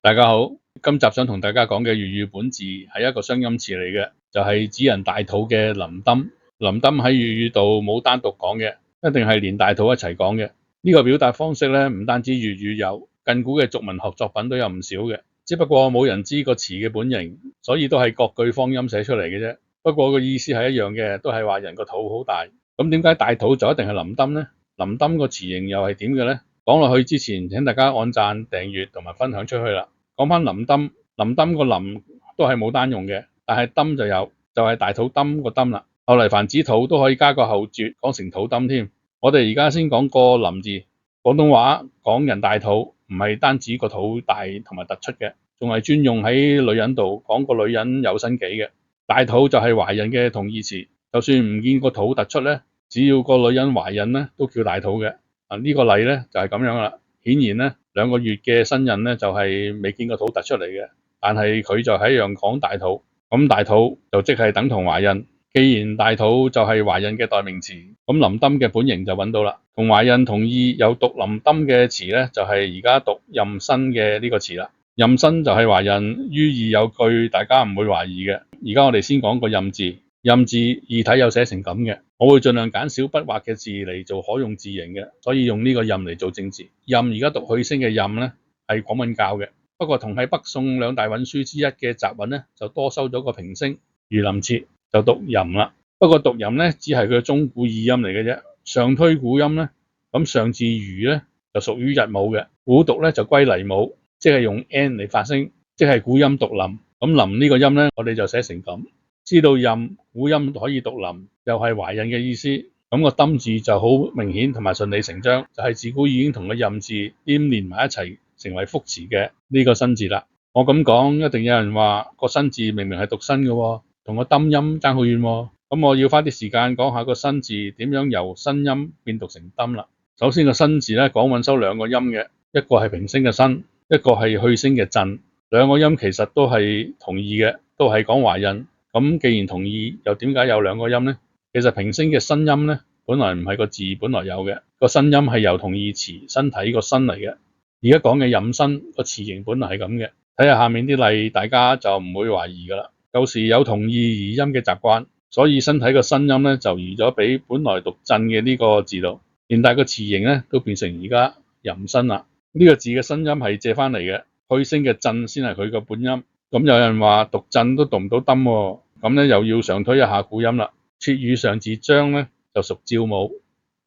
大家好，今集想同大家講嘅粵語本字係一個雙音詞嚟嘅，就係指人大肚嘅臨蹲。臨蹲喺粵語度冇單獨講嘅，一定係連大肚一齊講嘅。呢個表達方式咧，唔單止粵語有，近古嘅俗文學作品都有唔少嘅。只不過冇人知個詞嘅本形，所以都係各句方音寫出嚟嘅啫。不過個意思係一樣嘅，都係話人個肚好大。咁點解大肚就一定係臨蹲呢？臨蹲個詞形又係點嘅呢？講落去之前，請大家按讚、訂閱同埋分享出去啦。講返臨蹲，臨蹲個臨都係冇單用嘅，但係蹲就有，就係大肚蹲個蹲啦。後嚟凡指肚都可以加個後啜，講成肚蹲添。我哋而家先講個臨字，廣東話講人大肚，唔係單指個肚大同埋突出嘅，仲係專用喺女人度講個女人有身紀嘅。大肚就係懷孕嘅同義詞，就算唔見個肚突出咧，只要個女人懷孕咧，都叫大肚嘅。呢個例咧就係咁樣啦。顯然咧，2個月嘅身孕咧就係未見個肚突出嚟嘅，但係佢就係一樣講大肚。咁大肚就即係等同懷孕。既然大肚就係懷孕嘅代名詞，咁臨蹲嘅本形就揾到啦。同懷孕同義有讀臨蹲嘅詞咧，就係而家讀妊娠嘅呢個詞啦。妊娠就係懷孕，於義有據，大家唔會懷疑嘅。而家我哋先講個妊字。妊字異體有寫成咁嘅，我會盡量減少筆畫嘅字嚟做可用字形嘅，所以用呢個妊嚟做正字。妊而家讀去聲嘅妊咧，係廣韻教嘅，不過同係北宋2大韻書之一嘅雜韻咧，就多收咗個平聲。如臨切就讀淫啦，不過讀淫咧只係佢嘅中古意音嚟嘅啫。上推古音咧，咁上字如咧就屬於日母嘅，古讀咧就歸黎母，即係用 n 嚟發聲，即係古音讀臨。咁臨呢個音咧，我哋就寫成咁。知道妊古音可以讀臨，又係懷孕嘅意思，咁個蹲字就好明顯同埋順理成章，就係自古已經同個妊字黏連埋一齊，成為複詞嘅呢個新字啦。我咁講，一定有人話個新字明明係讀新嘅，同個蹲音爭好遠喎。咁我要花啲時間講下個新字點樣由新音變讀成蹲啦。首先個新字咧講韻收2個音嘅，一個係平聲嘅新，一個係去聲嘅震。2個音其實都係同義嘅，都係講懷孕。咁既然同義，又點解有2個音呢？其實平聲嘅新音咧，本來唔係個字本來有嘅，個新音係由同義詞身體個身嚟嘅。而家講嘅妊娠個詞形本來係咁嘅，睇下下面啲例，大家就唔會懷疑噶啦。舊時有同義移音嘅習慣，所以身體個新音咧就移咗俾本來讀震嘅呢個字度，連帶個詞形咧都變成而家妊娠啦。呢個字嘅新音係借翻嚟嘅，去聲嘅震先係佢個本音。咁有人話讀震都讀唔到蹲喎，咁咧又要上推一下古音啦。切語上字張咧就屬趙母，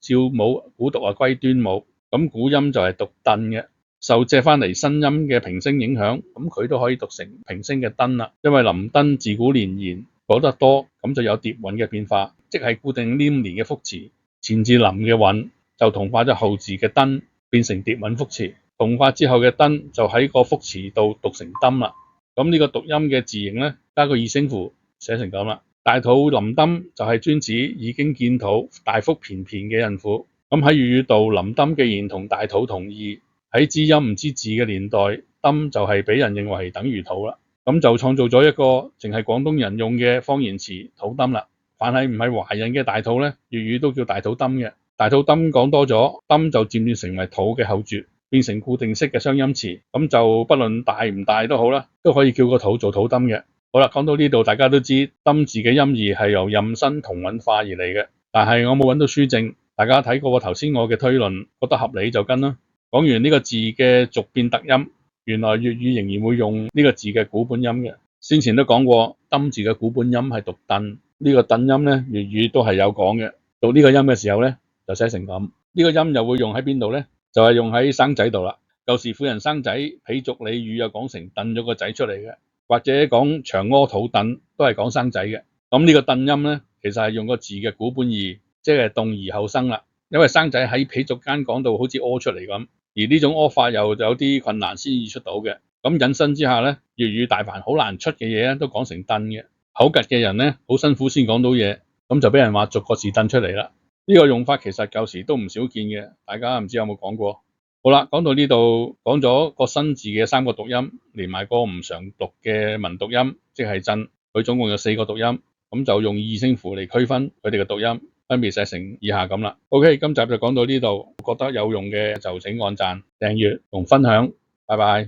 趙母古讀歸端母，咁古音就係讀蹬嘅，受借翻嚟新音嘅平聲影響，咁佢都可以讀成平聲嘅蹲啦。因為臨蹲自古連言講得多，咁就有疊韻嘅變化，即係固定黏連嘅複詞，前字臨嘅韻就同化咗後字嘅蹲，變成疊韻複詞，同化之後嘅蹲就喺個複詞度讀成蹲啦。咁呢個讀音嘅字形咧，加個二聲符，寫成咁啦。大肚臨蹲就係專指已經見肚大腹便便嘅孕婦。咁喺粵語度，臨蹲既然同大肚同義，喺知音唔知字嘅年代，蹲就係俾人認為等於肚啦。咁就創造咗一個淨係廣東人用嘅方言詞肚蹲啦。凡係唔係懷孕嘅大肚咧，粵語都叫大肚蹲嘅。大肚蹲講多咗，蹲就漸漸成為肚嘅後啜，變成固定式嘅雙音詞，咁就不論大唔大都好啦，都可以叫個肚做肚蹲嘅。好啦，講到呢度，大家都知蹲字嘅音義係由妊娠同韻化而嚟嘅，但係我冇揾到書證，大家睇過頭先我嘅推論，覺得合理就跟啦。講完呢個字嘅逐變特音，原來粵語仍然會用呢個字嘅古本音嘅。先前都講過，蹲字嘅古本音係讀蹬，呢個蹬音咧粵語都係有講嘅。讀呢個音嘅時候咧，就寫成咁。呢個音又會用喺邊度咧？就係用喺生仔度啦。舊時婦人生仔，鄙俗俚語又講成蹬咗個仔出嚟嘅，或者講長屙肚蹬都係講生仔嘅。咁呢個蹬音咧，其實係用個字嘅古本義，即係動而後生啦。因為生仔喺鄙俗間講到好似屙出嚟咁，而呢種屙法又有啲困難先至出到嘅。咁引申之下咧，粵語大凡好難出嘅嘢咧，都講成蹬嘅。口疾嘅人咧，好辛苦先講到嘢，咁就俾人話逐個字蹬出嚟啦。呢個用法其實舊時都唔少見嘅，大家唔知有冇講過？好啦，講到呢度，講咗個新字嘅3個讀音，連埋個唔常讀嘅文讀音，即係震，佢總共有4個讀音，咁就用二聲符嚟區分佢哋嘅讀音，分別寫成以下咁啦。OK， 今集就講到呢度，覺得有用嘅就請按讚、訂閱同分享，拜拜。